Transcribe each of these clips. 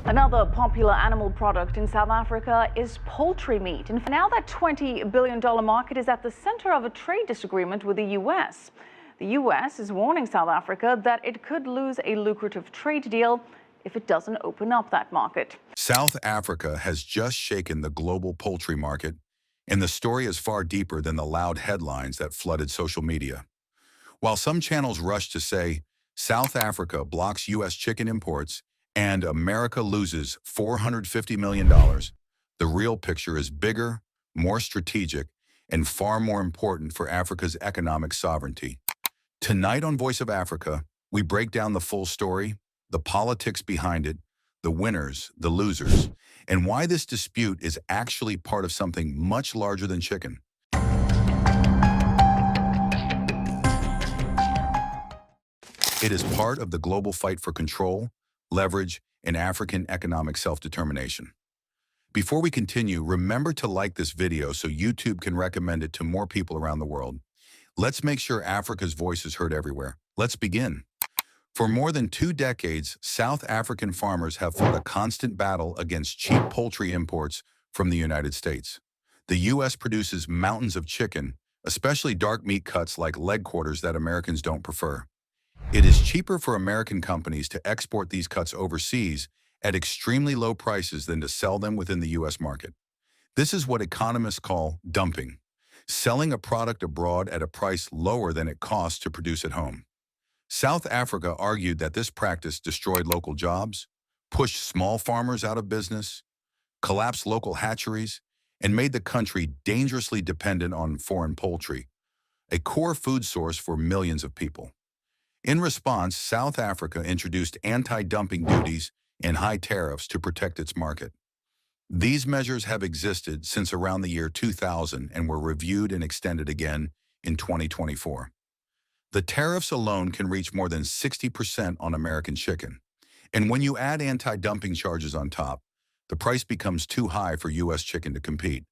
Another popular animal product in South Africa is poultry meat. And now that $20 billion market is at the center of a trade disagreement with the U.S. The U.S. is warning South Africa that it could lose a lucrative trade deal if it doesn't open up that market. South Africa has just shaken the global poultry market, and the story is far deeper than the loud headlines that flooded social media. While some channels rush to say, South Africa blocks U.S. chicken imports and America loses $450 million, the real picture is bigger, more strategic, and far more important for Africa's economic sovereignty. Tonight on Voice of Africa, we break down the full story, the politics behind it, the winners, the losers, and why this dispute is actually part of something much larger than chicken. It is part of the global fight for control, leverage, and African economic self-determination. Before we continue, remember to like this video so YouTube can recommend it to more people around the world. Let's make sure Africa's voice is heard everywhere. Let's begin. For more than 2 decades, South African farmers have fought a constant battle against cheap poultry imports from the United States. The U.S. produces mountains of chicken, especially dark meat cuts like leg quarters that Americans don't prefer. It is cheaper for American companies to export these cuts overseas at extremely low prices than to sell them within the U.S. market. This is what economists call dumping, selling a product abroad at a price lower than it costs to produce at home. South Africa argued that this practice destroyed local jobs, pushed small farmers out of business, collapsed local hatcheries, and made the country dangerously dependent on foreign poultry, a core food source for millions of people. In response, South Africa introduced anti-dumping duties and high tariffs to protect its market. These measures have existed since around the year 2000 and were reviewed and extended again in 2024. The tariffs alone can reach more than 60% on American chicken. And when you add anti-dumping charges on top, the price becomes too high for U.S. chicken to compete.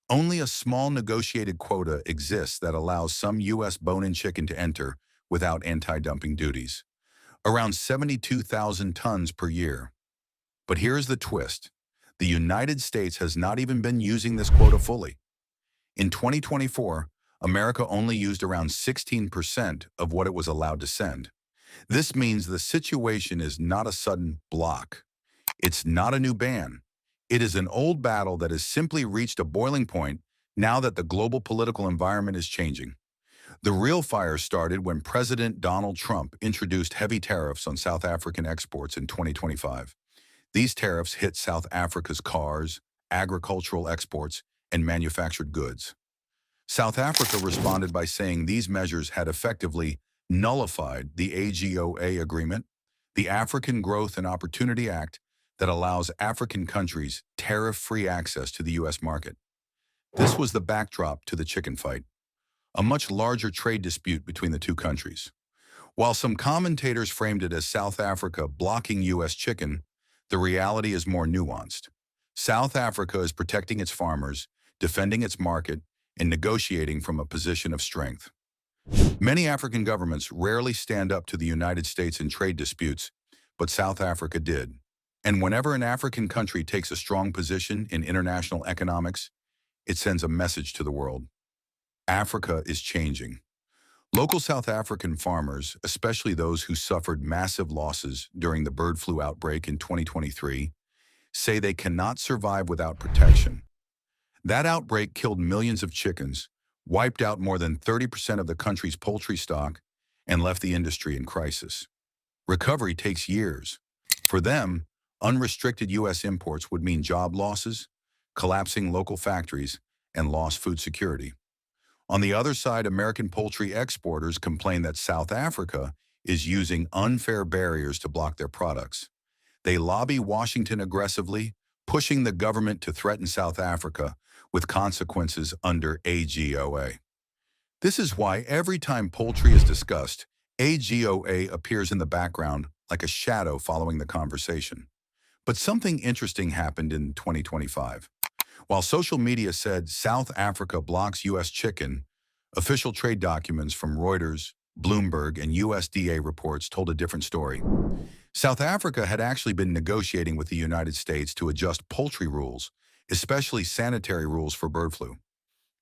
Only a small negotiated quota exists that allows some U.S. bone-in chicken to enter without anti-dumping duties, around 72,000 tons per year. But here's the twist. The United States has not even been using this quota fully. In 2024, America only used around 16% of what it was allowed to send. This means the situation is not a sudden block. It's not a new ban. It is an old battle that has simply reached a boiling point now that the global political environment is changing. The real fire started when President Donald Trump introduced heavy tariffs on South African exports in 2025. These tariffs hit South Africa's cars, agricultural exports, and manufactured goods. South Africa responded by saying these measures had effectively nullified the AGOA agreement, the African Growth and Opportunity Act that allows African countries tariff-free access to the U.S. market. This was the backdrop to the chicken fight, a much larger trade dispute between the two countries. While some commentators framed it as South Africa blocking U.S. chicken, the reality is more nuanced. South Africa is protecting its farmers, defending its market, and negotiating from a position of strength. Many African governments rarely stand up to the United States in trade disputes, but South Africa did. And whenever an African country takes a strong position in international economics, it sends a message to the world. Africa is changing. Local South African farmers, especially those who suffered massive losses during the bird flu outbreak in 2023, say they cannot survive without protection. That outbreak killed millions of chickens, wiped out more than 30% of the country's poultry stock, and left the industry in crisis. Recovery takes years. For them, unrestricted U.S. imports would mean job losses, collapsing local factories, and lost food security. On the other side, American poultry exporters complain that South Africa is using unfair barriers to block their products. They lobby Washington aggressively, pushing the government to threaten South Africa with consequences under AGOA. This is why every time poultry is discussed, AGOA appears in the background like a shadow following the conversation. But something interesting happened in 2025. While social media said South Africa blocks U.S. chicken, official trade documents from Reuters, Bloomberg, and USDA reports told a different story. South Africa had actually been negotiating with the United States to adjust poultry rules, especially sanitary rules for bird flu.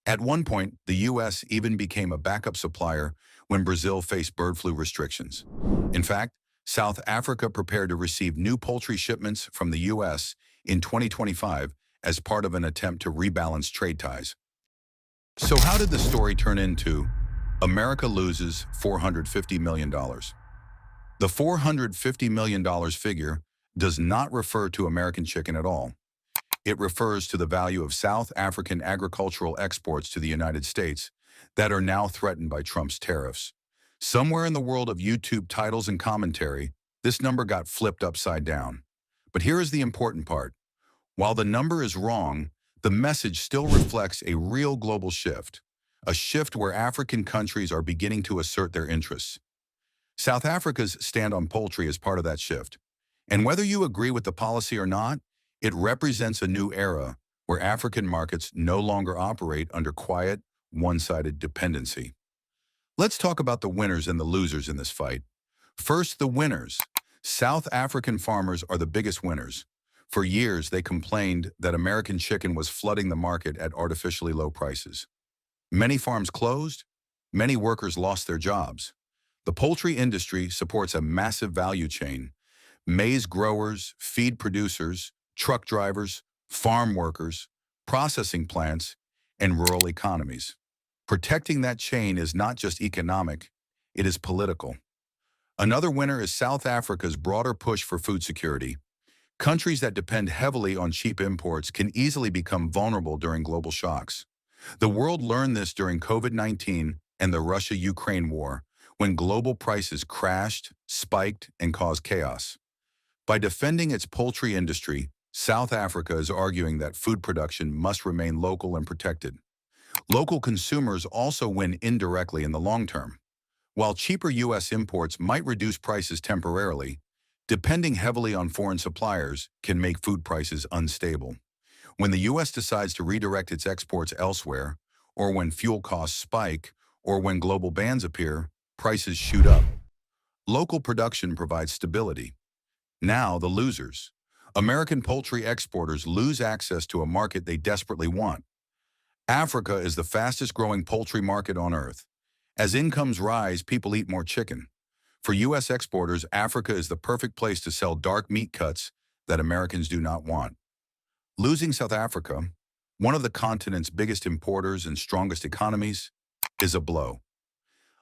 At one point, the U.S. even became a backup supplier when Brazil faced bird flu restrictions. In fact, South Africa prepared to receive new poultry shipments from the U.S. in 2025 as part of an attempt to rebalance trade ties. So how did the story turn into America loses $450 million? The $450 million figure does not refer to American chicken at all. It refers to the value of South African agricultural exports to the United States that are now threatened by Trump's tariffs. Somewhere in the world of YouTube titles and commentary, this number got flipped upside down. But here is the important part. While the number is wrong, the message still reflects a real global shift, a shift where African countries are beginning to assert their interests. South Africa's stand on poultry is part of that shift. And whether you agree with the policy or not, it represents a new era where African markets no longer operate under quiet, one-sided dependency. Let's talk about the winners and the losers in this fight. First, the winners. South African farmers are the biggest winners. For years, they complained that American chicken was flooding the market at artificially low prices. Many farms closed, many workers lost their jobs. The poultry industry supports a massive value chain. Maize growers, feed producers, truck drivers, farm workers, processing plants, and rural economies. Protecting that chain is not just economic, it is political. Another winner is South Africa's broader push for food security. Countries that depend heavily on cheap imports can easily become vulnerable during global shocks. The world learned this during COVID-19 and the Russia-Ukraine war, when global prices crashed, spiked, and caused chaos. By defending its poultry industry, South Africa is arguing that food production must remain local and protected. Local consumers also win indirectly in the long term. While cheaper U.S. imports might reduce prices temporarily, depending heavily on foreign suppliers can make food prices unstable. When the U.S. decides to redirect its exports elsewhere, or when fuel costs spike, or when global bans appear, prices shoot up. Local production provides stability. Now, the losers. American poultry exporters lose access to a market they desperately want. Africa is the fastest growing poultry market on Earth. As incomes rise, people eat more chicken. For U.S. exporters, Africa is the perfect place to sell dark meat cuts that Americans do not want. Losing South Africa, one of the continent's biggest importers and strongest economies, is a blow.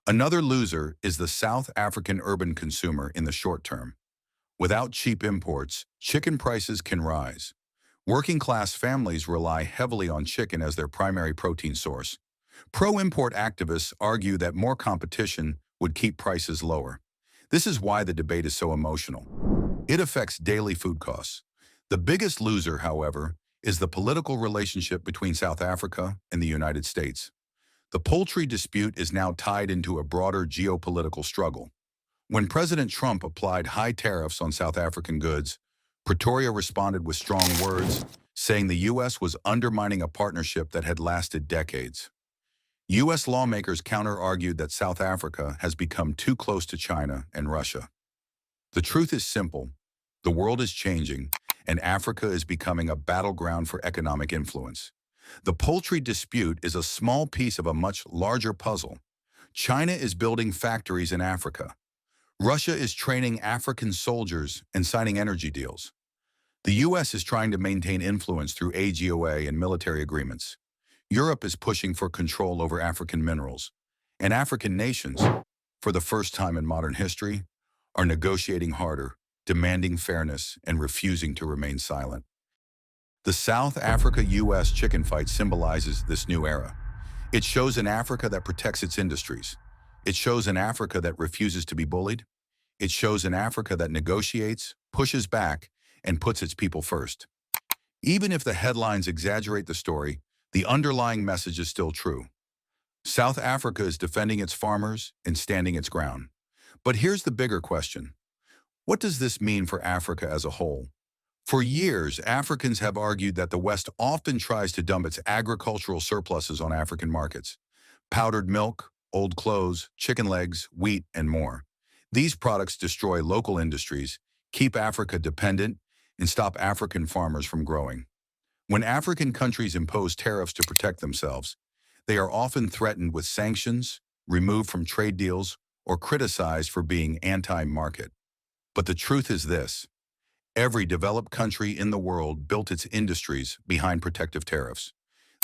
Another loser is the South African urban consumer in the short term. Without cheap imports, chicken prices can rise. Working-class families rely heavily on chicken as their primary protein source. Pro-import activists argue that more competition would keep prices lower. This is why the debate is so emotional. It affects daily food costs. The biggest loser, however, is the political relationship between South Africa and the United States. The poultry dispute is now tied into a broader geopolitical struggle. When President Trump applied high tariffs on South African goods, Pretoria responded with strong words, saying the U.S. was undermining a partnership that had lasted decades. U.S. lawmakers counter-argued that South Africa has become too close to China and Russia. The truth is simple. The world is changing, and Africa is becoming a battleground for economic influence. The poultry dispute is a small piece of a much larger puzzle. China is building factories in Africa. Russia is training African soldiers and signing energy deals. The U.S. is trying to maintain influence through AGOA and military agreements. Europe is pushing for control over African minerals. And African nations, for the first time in modern history, are negotiating harder, demanding fairness, and refusing to remain silent. The South Africa-U.S. chicken fight symbolizes this new era. It shows an Africa that protects its industries. It shows an Africa that refuses to be bullied. It shows an Africa that negotiates, pushes back, and puts its people first. Even if the headlines exaggerate the story, the underlying message is still true. South Africa is defending its farmers and standing its ground. But here's the bigger question. What does this mean for Africa as a whole? For years, Africans have argued that the West often tries to dump its agricultural surpluses on African markets. Powdered milk, old clothes, chicken legs, wheat, and more. These products destroy local industries, keep Africa dependent, and stop African farmers from growing. When African countries impose tariffs to protect themselves, they are often threatened with sanctions, removed from trade deals, or criticized for being anti-market. But the truth is this: every developed country in the world built its industries behind protective tariffs.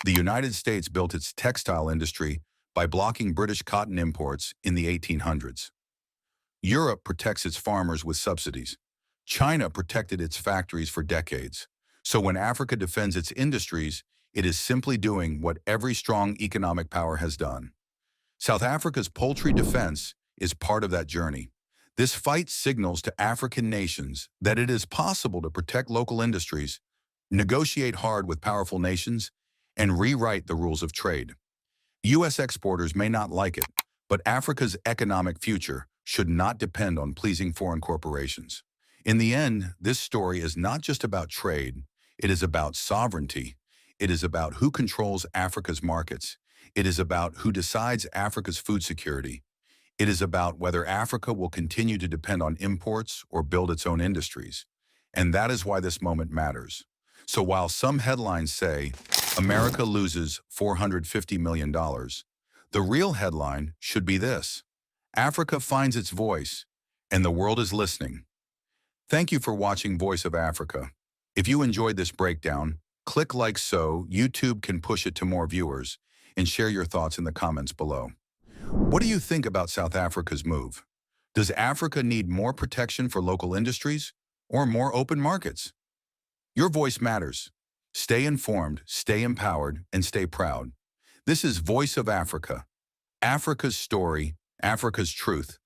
The United States built its textile industry by blocking British cotton imports in the 1800s. Europe protects its farmers with subsidies. China protected its factories for decades. So when Africa defends its industries, it is simply doing what every strong economic power has done. South Africa's poultry defense is part of that journey. This fight signals to African nations that it is possible to protect local industries, negotiate hard with powerful nations, and rewrite the rules of trade. U.S. exporters may not like it, but Africa's economic future should not depend on pleasing foreign corporations. In the end, this story is not just about trade. It is about sovereignty. It is about who controls Africa's markets. It is about who decides Africa's food security. It is about whether Africa will continue to depend on imports or build its own industries. And that is why this moment matters. So while some headlines say, America loses $450 million, the real headline should be this: Africa finds its voice, and the world is listening. Thank you for watching Voice of Africa. If you enjoyed this breakdown, click like so YouTube can push it to more viewers, and share your thoughts in the comments below. What do you think about South Africa's move? Does Africa need more protection for local industries or more open markets? Your voice matters. Stay informed, stay empowered, and stay proud. This is Voice of Africa. Africa's story, Africa's truth,